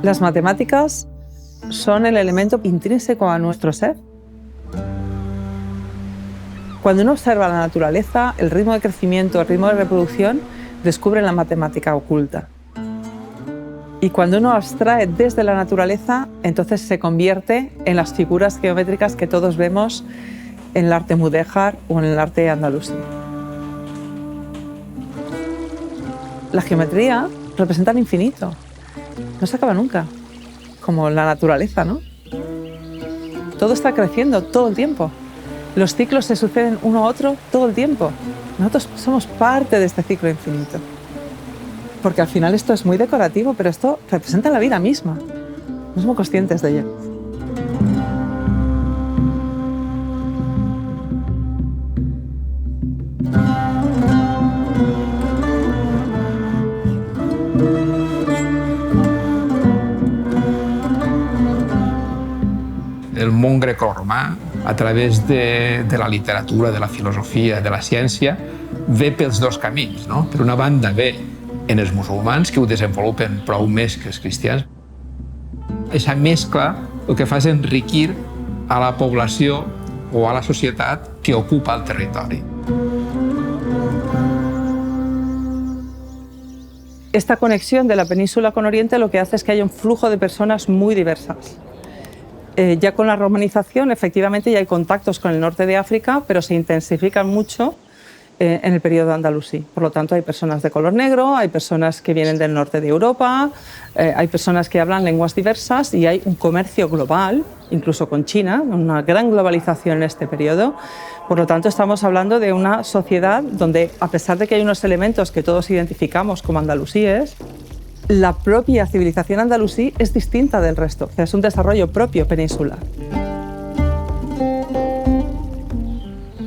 Las matemáticas son el elemento intrínseco a nuestro ser. Cuando uno observa la naturaleza, el ritmo de crecimiento, el ritmo de reproducción, descubre la matemática oculta. Y cuando uno abstrae desde la naturaleza, entonces se convierte en las figuras geométricas que todos vemos en el arte mudéjar o en el arte andalusí. La geometría representa el infinito. No se acaba nunca, como la naturaleza, ¿no? Todo está creciendo todo el tiempo. Los ciclos se suceden uno a otro todo el tiempo. Nosotros somos parte de este ciclo infinito. Porque al final esto es muy decorativo, pero esto representa la vida misma. No somos conscientes de ello. El món grecorromà, a través de la literatura, de la filosofia, de la ciència, ve pels dos camins, no? Per una banda ve en els musulmans, que ho desenvolupen prou més que els cristians. Aquesta mescla el que fa és enriquir a la població o a la societat que ocupa el territori. Esta conexión de la península con Oriente lo que hace es que haya un flujo de personas muy diversas. Ya con la romanización, efectivamente, ya hay contactos con el norte de África, pero se intensifican mucho en el periodo andalusí. Por lo tanto, hay personas de color negro, hay personas que vienen del norte de Europa, hay personas que hablan lenguas diversas y hay un comercio global, incluso con China, una gran globalización en este periodo. Por lo tanto, estamos hablando de una sociedad donde, a pesar de que hay unos elementos que todos identificamos como andalusíes, la propia civilización andalusí es distinta del resto, o sea, es un desarrollo propio peninsular.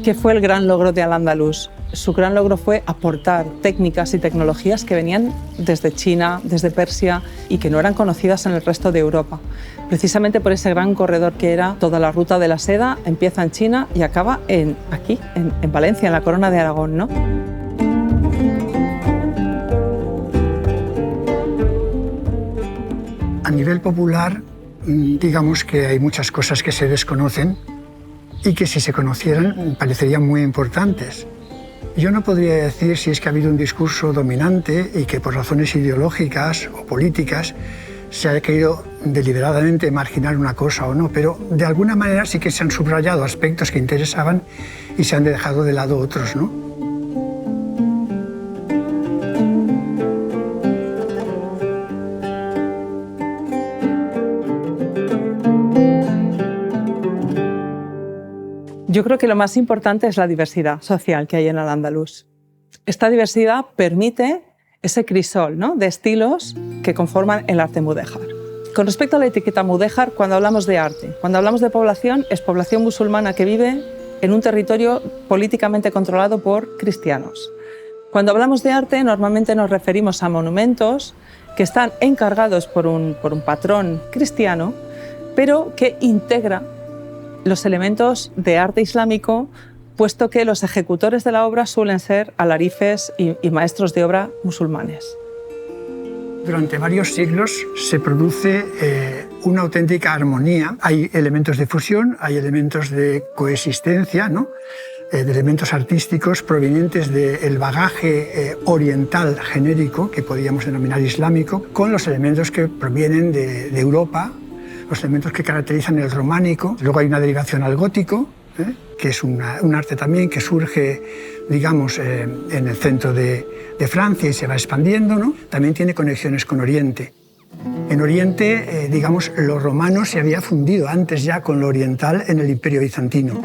¿Qué fue el gran logro de Al-Ándalus? Su gran logro fue aportar técnicas y tecnologías que venían desde China, desde Persia y que no eran conocidas en el resto de Europa. Precisamente por ese gran corredor que era toda la ruta de la seda, empieza en China y acaba aquí, en Valencia, en la Corona de Aragón, ¿no? A nivel popular, digamos que hay muchas cosas que se desconocen y que si se conocieran parecerían muy importantes. Yo no podría decir si es que ha habido un discurso dominante y que por razones ideológicas o políticas se ha querido deliberadamente marginar una cosa o no, pero de alguna manera sí que se han subrayado aspectos que interesaban y se han dejado de lado otros, ¿no? Yo creo que lo más importante es la diversidad social que hay en Al-Ándalus. Esta diversidad permite ese crisol, ¿no?, de estilos que conforman el arte mudéjar. Con respecto a la etiqueta mudéjar, cuando hablamos de arte, cuando hablamos de población, es población musulmana que vive en un territorio políticamente controlado por cristianos. Cuando hablamos de arte, normalmente nos referimos a monumentos que están encargados por un patrón cristiano, pero que integra los elementos de arte islámico, puesto que los ejecutores de la obra suelen ser alarifes y maestros de obra musulmanes. Durante varios siglos se produce una auténtica armonía. Hay elementos de fusión, hay elementos de coexistencia, ¿no?, de elementos artísticos provenientes del bagaje oriental genérico, que podríamos denominar islámico, con los elementos que provienen de Europa, los elementos que caracterizan el románico. Luego hay una derivación al gótico, que es un arte también que surge, digamos, en el centro de Francia y se va expandiendo, ¿no? También tiene conexiones con Oriente. En Oriente, digamos, lo romano se había fundido antes ya con lo oriental en el Imperio Bizantino.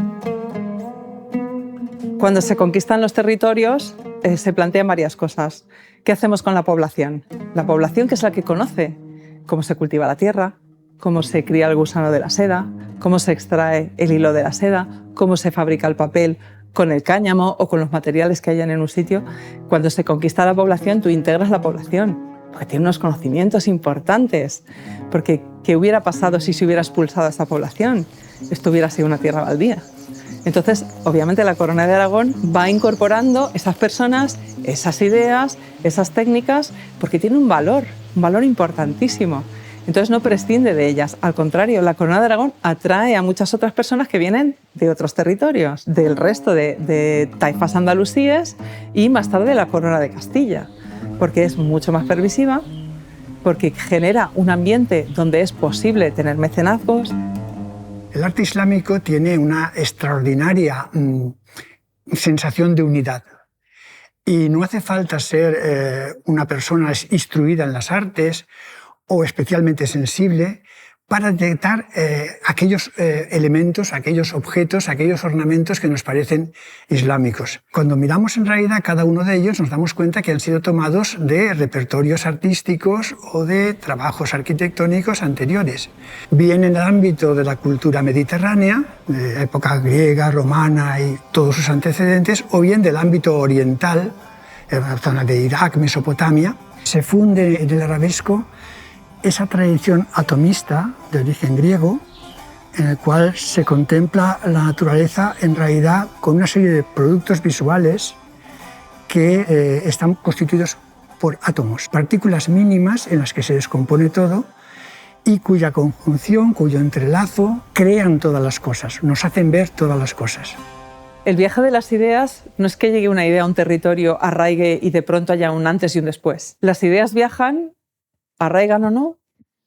Cuando se conquistan los territorios, se plantean varias cosas. ¿Qué hacemos con la población? La población, que es la que conoce cómo se cultiva la tierra, cómo se cría el gusano de la seda, cómo se extrae el hilo de la seda, cómo se fabrica el papel, con el cáñamo o con los materiales que hayan en un sitio, cuando se conquista la población, tú integras la población, porque tiene unos conocimientos importantes. Porque, ¿qué hubiera pasado si se hubiera expulsado a esta población? Esto hubiera sido una tierra baldía. Entonces, obviamente, la Corona de Aragón va incorporando esas personas, esas ideas, esas técnicas, porque tiene un valor importantísimo. Entonces no prescinde de ellas. Al contrario, la Corona de Aragón atrae a muchas otras personas que vienen de otros territorios, del resto de taifas andalusíes y más tarde la Corona de Castilla, porque es mucho más permisiva, porque genera un ambiente donde es posible tener mecenazgos. El arte islámico tiene una extraordinaria sensación de unidad. Y no hace falta ser una persona instruida en las artes o especialmente sensible para detectar aquellos elementos, aquellos objetos, aquellos ornamentos que nos parecen islámicos. Cuando miramos en realidad cada uno de ellos nos damos cuenta que han sido tomados de repertorios artísticos o de trabajos arquitectónicos anteriores. Bien en el ámbito de la cultura mediterránea, de la época griega, romana y todos sus antecedentes, o bien del ámbito oriental, en la zona de Irak, Mesopotamia. Se funde en el arabesco esa tradición atomista de origen griego, en el cual se contempla la naturaleza en realidad con una serie de productos visuales que están constituidos por átomos, partículas mínimas en las que se descompone todo y cuya conjunción, cuyo entrelazo, crean todas las cosas, nos hacen ver todas las cosas. El viaje de las ideas no es que llegue una idea a un territorio, arraigue y de pronto haya un antes y un después. Las ideas viajan, arraigan o no,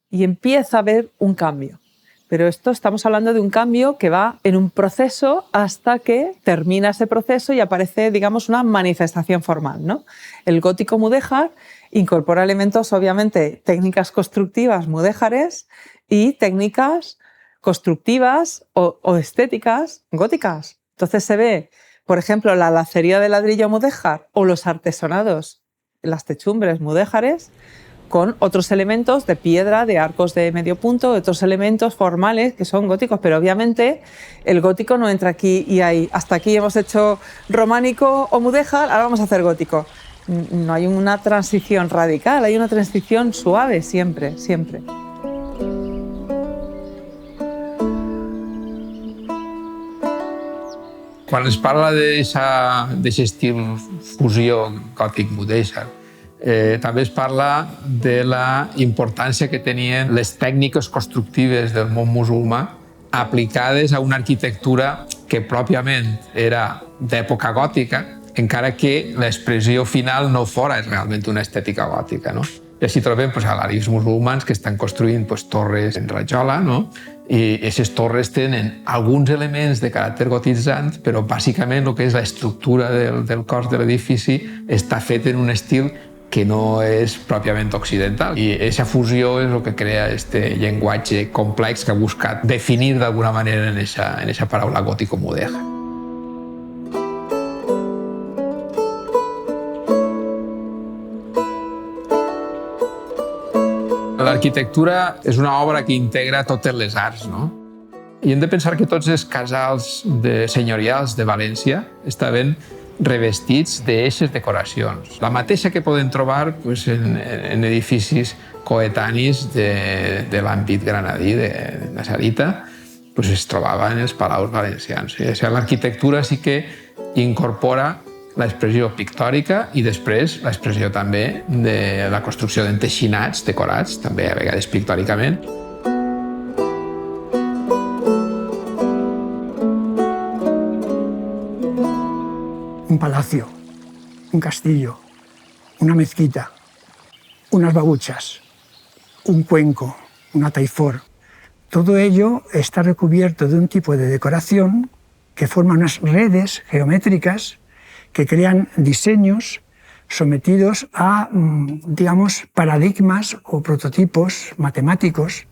y empieza a haber un cambio. Pero esto estamos hablando de un cambio que va en un proceso hasta que termina ese proceso y aparece, digamos, una manifestación formal, ¿no? El gótico mudéjar incorpora elementos, obviamente, técnicas constructivas mudéjares y técnicas constructivas o estéticas góticas. Entonces se ve, por ejemplo, la lacería de ladrillo mudéjar o los artesonados, las techumbres mudéjares, con otros elementos de piedra, de arcos de medio punto, otros elementos formales que son góticos, pero obviamente el gótico no entra aquí y ahí. Hasta aquí hemos hecho románico o mudéjar, ahora vamos a hacer gótico. No hay una transición radical, hay una transición suave siempre, siempre. Quan es parla d'aquest estil fusió gòtic-mudèjar, també es parla de la importància que tenien les tècniques constructives del món musulmà aplicades a una arquitectura que pròpiament era d'època gòtica, encara que l'expressió final no fora realment una estètica gòtica, no? I així trobem al·laris musulmans que estan construint torres en rajola, no? I aquestes torres tenen alguns elements de caràcter gotitzant, però bàsicament el que és l'estructura del cos de l'edifici està fet en un estil que no és pròpiament occidental. I aquesta fusió és el que crea aquest llenguatge complex que ha buscat definir d'alguna manera en aquesta paraula gòtico-mudèjar. L'arquitectura és una obra que integra totes les arts, no? I hem de pensar que tots els casals senyorials de València estaven revestits d'aquestes decoracions. La mateixa que podem trobar en edificis coetanis de l'àmbit granadí, de Nasarita, es trobava en els palaus valencians. L'arquitectura sí que incorpora l'expressió pictòrica i després l'expressió també de la construcció d'enteixinats decorats, també a vegades pictòricament. Un palacio, un castillo, una mezquita, unas babuchas, un cuenco, una taifor. Todo ello está recubierto de un tipo de decoración que forma unas redes geométricas que crean diseños sometidos a, digamos, paradigmas o prototipos matemáticos,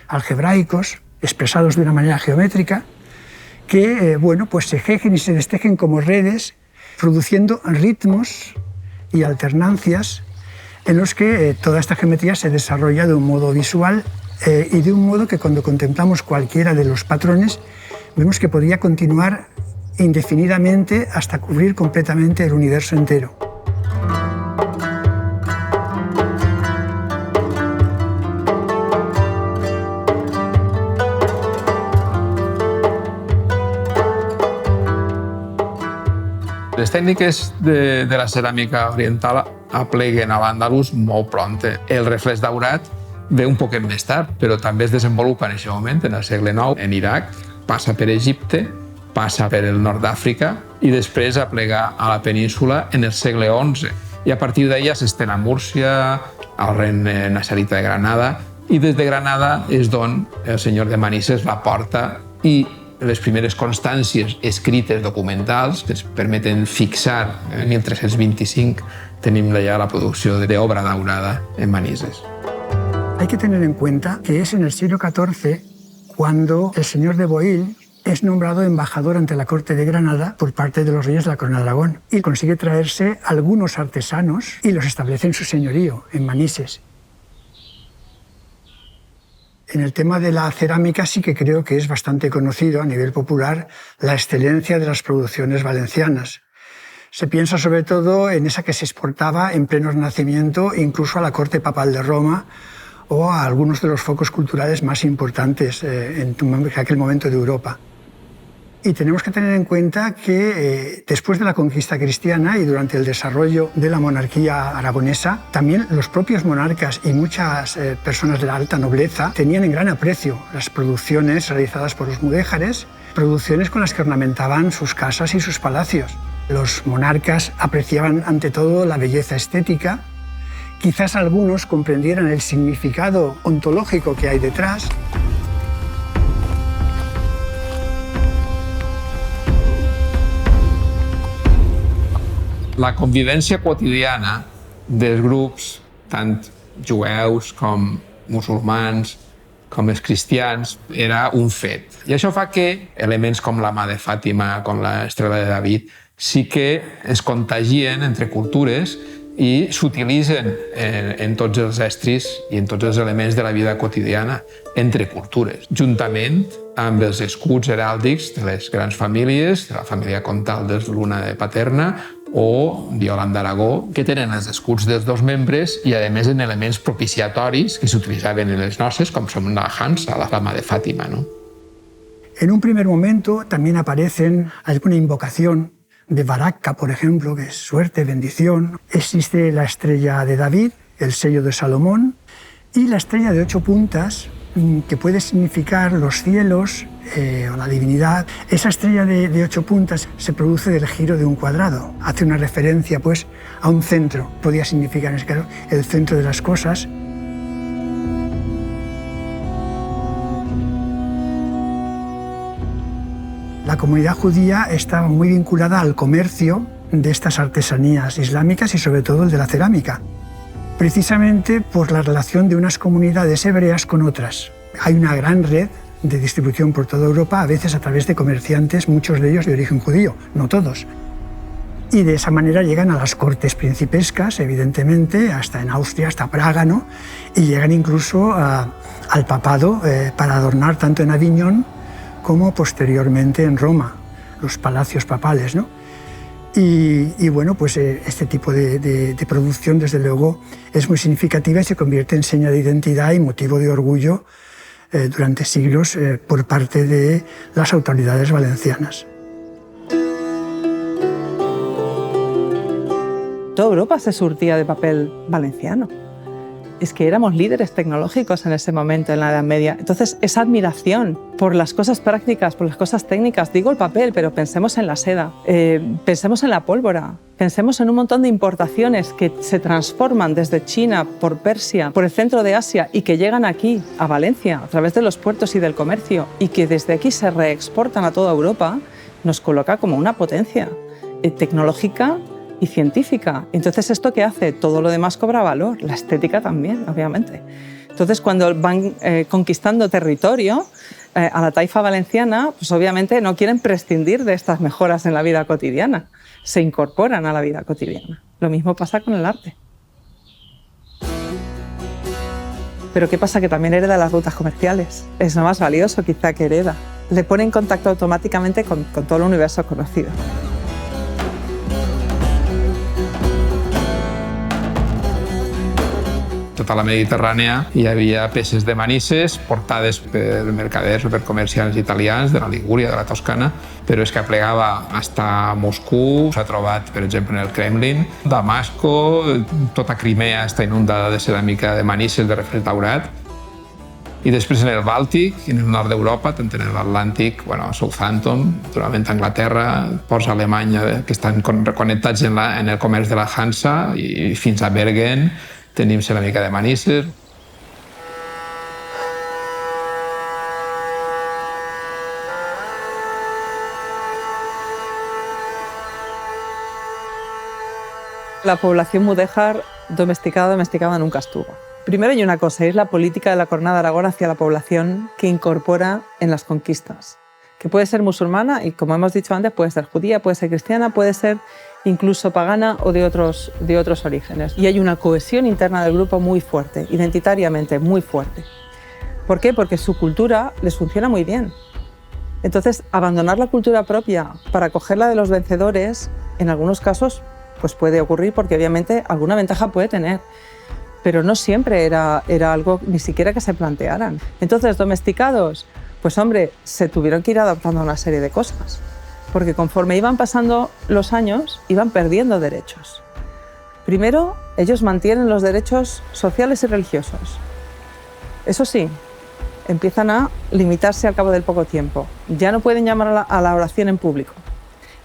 algebraicos, expresados de una manera geométrica, que se jejen y se destejen como redes, produciendo ritmos y alternancias en los que toda esta geometría se desarrolla de un modo visual y de un modo que cuando contemplamos cualquiera de los patrones vemos que podría continuar indefinidamente hasta cubrir completamente el universo entero. Les tècniques de la ceràmica oriental apleguen a l'Àndalus molt prompte. El reflex daurat ve un poquet més tard, però també es desenvolupa en aquest moment, en el segle IX, en Iraq, passa per Egipte, passa per el nord d'Àfrica i després aplega a la península en el segle XI. I a partir d'ella s'estén a Múrcia, al regne nassarita de Granada, i des de Granada és d'on el senyor de Manises la porta i les primeres constàncies escrites documentals que ens permeten fixar en 1325 tenim ja la producció d'obra daurada en Manises. Hay que tener en cuenta que es en el siglo XIV cuando el señor de Boïl es nombrado embajador ante la corte de Granada por parte de los reyes de la Corona de Aragón y consigue traerse algunos artesanos y los establece en su señorío, en Manises. En el tema de la cerámica sí que creo que es bastante conocido a nivel popular la excelencia de las producciones valencianas. Se piensa sobre todo en esa que se exportaba en pleno Renacimiento incluso a la corte papal de Roma o a algunos de los focos culturales más importantes en aquel momento de Europa. Y tenemos que tener en cuenta que después de la conquista cristiana y durante el desarrollo de la monarquía aragonesa, también los propios monarcas y muchas personas de la alta nobleza tenían en gran aprecio las producciones realizadas por los mudéjares, producciones con las que ornamentaban sus casas y sus palacios. Los monarcas apreciaban ante todo la belleza estética, quizás algunos comprendieran el significado ontológico que hay detrás. La convivència quotidiana dels grups, tant jueus com musulmans, com els cristians, era un fet. I això fa que elements com la mà de Fàtima, com l'estrela de David, sí que es contagien entre cultures i s'utilitzen en tots els estris i en tots els elements de la vida quotidiana entre cultures, juntament amb els escuts heràldics de les grans famílies, de la família comtal dels Luna de Paterna o d'Iolanda d'Aragó, que tenen els escuts dels dos membres i, a més, en elements propiciatoris que s'utilitzaven en les noces, com són la Hansa, la flama de Fàtima, ¿no? En un primer momento también aparecen alguna invocación de Baraka, por ejemplo, que es suerte, bendición. Existe la estrella de David, el sello de Salomón, y la estrella de 8 puntas, que puede significar los cielos o la divinidad. Esa estrella de 8 puntas se produce del giro de un cuadrado. Hace una referencia, pues, a un centro. Podía significar, en este caso, el centro de las cosas. La comunidad judía estaba muy vinculada al comercio de estas artesanías islámicas y sobre todo el de la cerámica, precisamente por la relación de unas comunidades hebreas con otras. Hay una gran red de distribución por toda Europa, a veces a través de comerciantes, muchos de ellos de origen judío, no todos. Y de esa manera llegan a las cortes principescas, evidentemente, hasta en Austria, hasta Praga, ¿no? Y llegan incluso al papado para adornar tanto en Aviñón como posteriormente en Roma, los palacios papales, ¿no? Y bueno, pues este tipo de producción, desde luego, es muy significativa y se convierte en seña de identidad y motivo de orgullo durante siglos por parte de las autoridades valencianas. Toda Europa se surtía de papel valenciano. Es que éramos líderes tecnológicos en ese momento, en la Edad Media. Entonces, esa admiración por las cosas prácticas, por las cosas técnicas, digo el papel, pero pensemos en la seda, pensemos en la pólvora, pensemos en un montón de importaciones que se transforman desde China, por Persia, por el centro de Asia y que llegan aquí, a Valencia, a través de los puertos y del comercio, y que desde aquí se reexportan a toda Europa, nos coloca como una potencia tecnológica y científica. Entonces, ¿esto qué hace? Todo lo demás cobra valor, la estética también, obviamente. Entonces, cuando van conquistando territorio, a la taifa valenciana, pues obviamente no quieren prescindir de estas mejoras en la vida cotidiana, se incorporan a la vida cotidiana. Lo mismo pasa con el arte. Pero ¿qué pasa? Que también hereda las rutas comerciales. Es lo más valioso quizá que hereda. le pone en contacto automáticamente con todo el universo conocido. Tota la Mediterrània hi havia peces de manises portades per mercaders o per comerciants italians de la Ligúria, de la Toscana, però és que aplegava fins a Moscou, s'ha trobat, per exemple, en el Kremlin, Damasco, tota Crimea està inundada de ceràmica de manises de refresc daurat. I després en el Bàltic, en el nord d'Europa, tant en l'Atlàntic, Southampton, naturalment Anglaterra, ports a Alemanya que estan connectats en el comerç de la Hansa i fins a Bergen tenim ceràmica de manises. La población mudéjar domesticada nunca estuvo. Primero hay una cosa, es la política de la Corona de Aragón hacia la población que incorpora en las conquistas, que puede ser musulmana y, como hemos dicho antes, puede ser judía, puede ser cristiana, puede ser incluso pagana o de otros orígenes. Y hay una cohesión interna del grupo muy fuerte, identitariamente muy fuerte. ¿Por qué? Porque su cultura les funciona muy bien. Entonces, abandonar la cultura propia para coger la de los vencedores, en algunos casos, pues puede ocurrir porque obviamente alguna ventaja puede tener, pero no siempre era algo ni siquiera que se plantearan. Entonces, domesticados, pues hombre, se tuvieron que ir adaptando a una serie de cosas, porque conforme iban pasando los años, iban perdiendo derechos. Primero, ellos mantienen los derechos sociales y religiosos. Eso sí, empiezan a limitarse al cabo del poco tiempo. Ya no pueden llamar a la oración en público.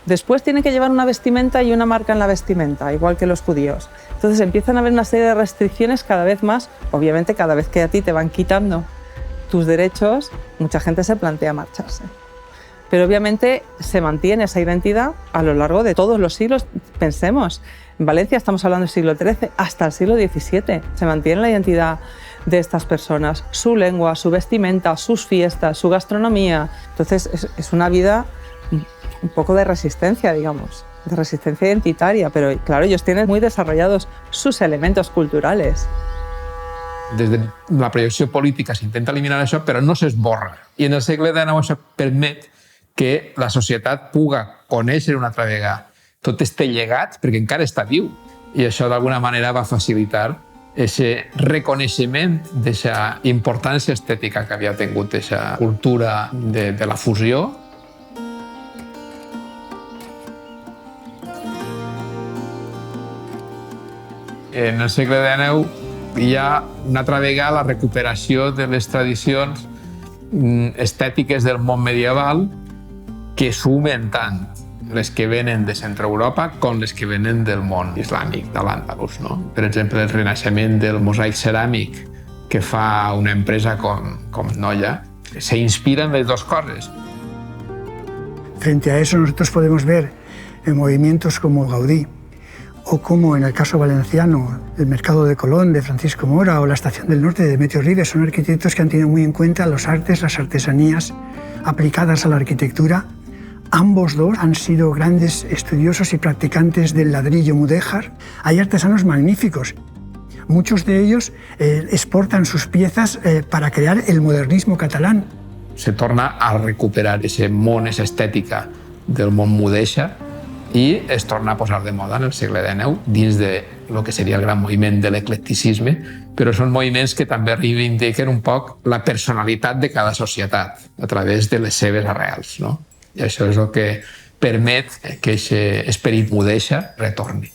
Después tienen que llevar una vestimenta y una marca en la vestimenta, igual que los judíos. Entonces empiezan a haber una serie de restricciones cada vez más. Obviamente, cada vez que a ti te van quitando tus derechos, mucha gente se plantea marcharse. Pero obviamente se mantiene esa identidad a lo largo de todos los siglos. Pensemos, en Valencia estamos hablando del siglo XIII hasta el siglo XVII. Se mantiene la identidad de estas personas, su lengua, su vestimenta, sus fiestas, su gastronomía. Entonces es una vida un poco de resistencia, digamos, de resistencia identitaria, pero claro, ellos tienen muy desarrollados sus elementos culturales. Des de la projecció política s'intenta eliminar això, però no s'esborra. I en el segle XIX això permet que la societat puga conèixer una altra vegada tot este llegat, perquè encara està viu. I això d'alguna manera va facilitar aquest reconeixement d'aquesta importància estètica que havia tingut aquesta cultura de la fusió. En el segle XIX hi ha una altra vegada la recuperació de les tradicions estètiques del món medieval que sumen tant les que venen de Centre Europa com les que venen del món islàmic, de l'Àndalus. Per exemple, el renaixement del mosaic ceràmic que fa una empresa com Noya se inspira en les dos coses. Frente a eso nosotros podemos ver movimientos como Gaudí, o como en el caso valenciano, el Mercado de Colón de Francisco Mora o la Estación del Norte de Demetrio Ribes, son arquitectos que han tenido muy en cuenta los artes, las artesanías aplicadas a la arquitectura. Ambos dos han sido grandes estudiosos y practicantes del ladrillo mudéjar. Hay artesanos magníficos. Muchos de ellos exportan sus piezas para crear el modernismo catalán. Se torna a recuperar aquest món, aquesta estètica del món mudèjar, i es torna a posar de moda en el segle XIX dins de lo que seria el gran moviment de l'eclecticisme, però són moviments que també reivindiquen un poc la personalitat de cada societat a través de les seves arrels, no? I això és el que permet que aquest esperit mudèjar retorni.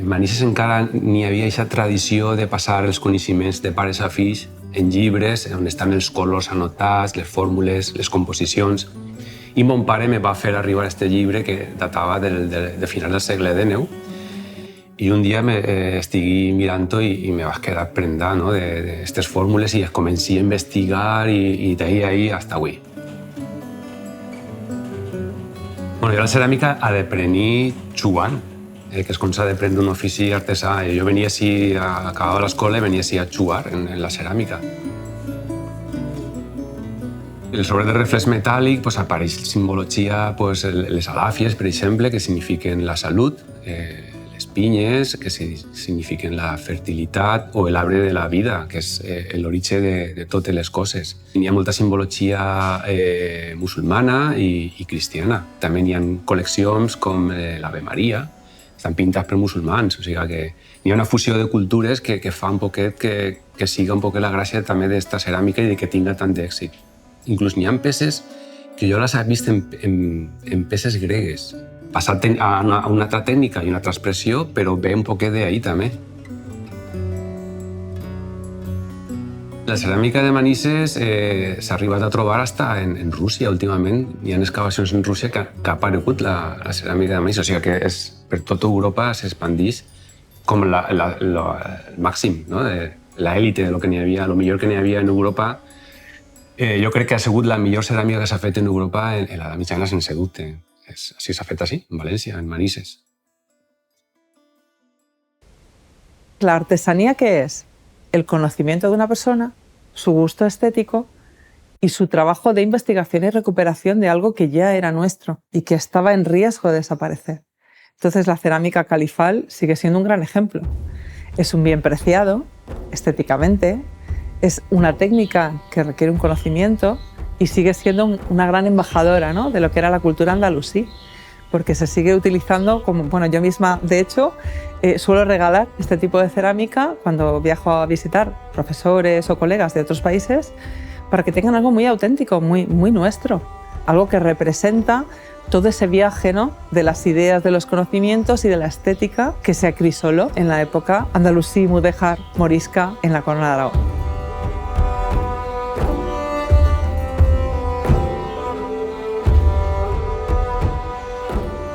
En Manises encara n'hi havia aquesta tradició de passar els coneixements de pares a fills en llibres on estan els colors anotats, les fórmules, les composicions. I mon pare me va fer arribar aquest llibre que datava de final del segle XIX. I un dia estigui mirant-ho i me vaig quedar prendat d'aquestes fórmules i començi a investigar i d'ahir fins avui. Jo la ceràmica ha d'aprendre jugant, que és com s'ha d'aprendre un ofici artesà. Jo venia així, acabava l'escola i venia així a jugar en la ceràmica. Sobre el reflex metàl·lic apareix simbologia, les alàfies, per exemple, que signifiquen la salut. les pinyes, que signifiquen la fertilitat, o l'arbre de la vida, que és l'origen de totes les coses. Hi ha molta simbologia musulmana i cristiana. També hi ha col·leccions com l'Ave Maria, estan pintats per musulmans, o sigui que hi ha una fusió de cultures que fa un poquet que siga un poquet la gràcia també d'esta ceràmica i que tinga tant d'èxit. Inclús n'hi ha peces que jo les he vist en peces gregues, passat a una altra tècnica i una altra expressió, però ve un poquet d'ahí també. La ceràmica de Manises s'ha arribat a trobar fins en Rússia últimament. Hi ha excavacions en Rússia que ha aparegut la ceràmica de Manises, o sigui que per tota Europa s'expandeix com el màxim, no? L'élite de lo que n'hi havia, el millor que n'hi havia en Europa. Jo crec que ha sigut la millor ceràmica que s'ha fet en Europa en l'edat mitjana sense dubte. Així s'ha fet així, en València, en Manises. ¿La artesanía qué es? El conocimiento de una persona, su gusto estético y su trabajo de investigación y recuperación de algo que ya era nuestro y que estaba en riesgo de desaparecer. Entonces la cerámica califal sigue siendo un gran ejemplo. Es un bien preciado estéticamente, es una técnica que requiere un conocimiento y sigue siendo una gran embajadora, ¿no?, de lo que era la cultura andalusí, porque se sigue utilizando como, bueno, yo misma, de hecho, suelo regalar este tipo de cerámica cuando viajo a visitar profesores o colegas de otros países para que tengan algo muy auténtico, muy nuestro, algo que representa todo ese viaje, ¿no?, de las ideas, de los conocimientos y de la estética que se acrisoló en la época andalusí, mudéjar, morisca, en la Corona de Aragón.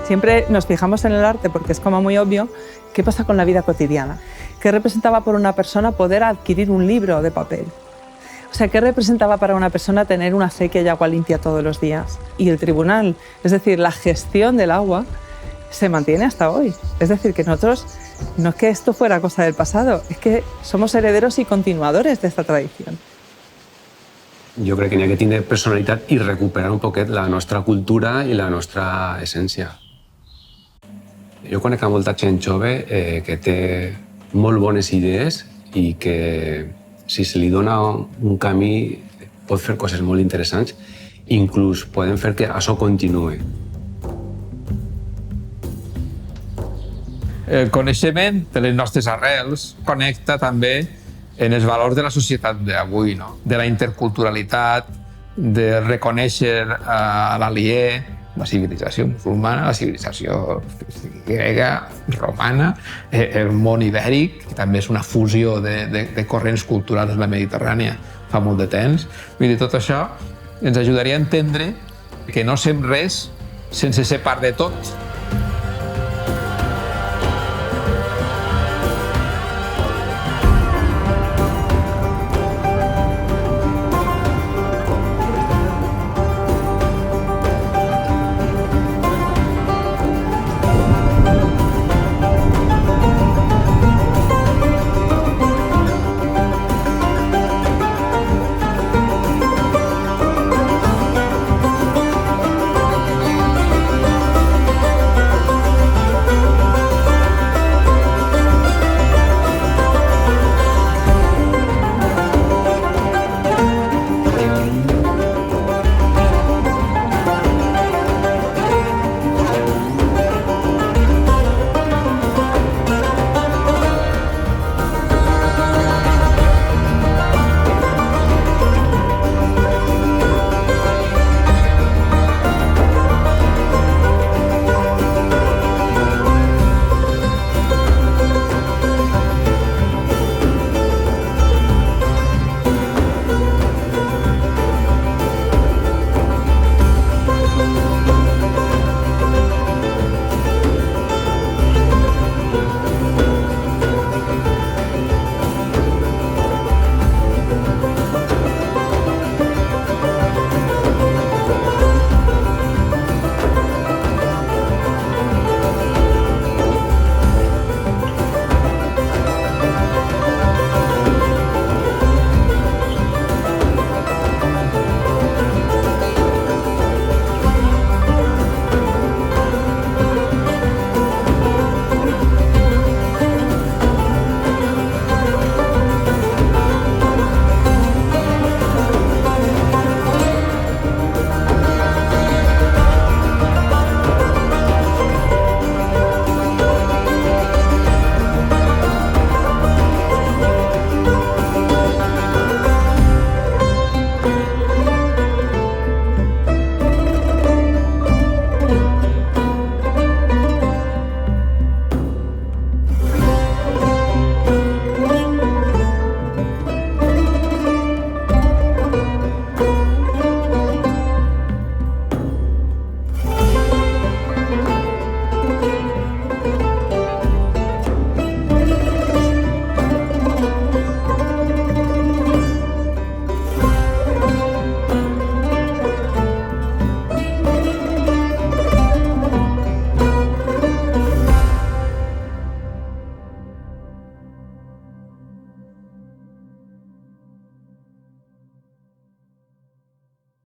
Siempre nos fijamos en el arte porque es como muy obvio. ¿Qué pasa con la vida cotidiana? ¿Qué representaba para una persona poder adquirir un libro de papel? O sea, ¿qué representaba para una persona tener una acequia y agua limpia todos los días? Y el tribunal, es decir, la gestión del agua, se mantiene hasta hoy. Es decir, que nosotros, no es que esto fuera cosa del pasado, es que somos herederos y continuadores de esta tradición. Jo crec que n'hi ha que tindre personalitat i recuperar un poquet la nostra cultura i la nostra essència. Jo conec a molta gent jove que té molt bones idees i que, si se li dona un camí, pot fer coses molt interessants i inclús poden fer que això continuï. El coneixement de les nostres arrels connecta també en els valors de la societat d'avui, no? De la interculturalitat, de reconèixer l'aliè, la civilització musulmana, la civilització grega, romana, el món ibèric, que també és una fusió de corrents culturals de la Mediterrània fa molt de temps. Vull dir, tot això ens ajudaria a entendre que no som res sense ser part de tot.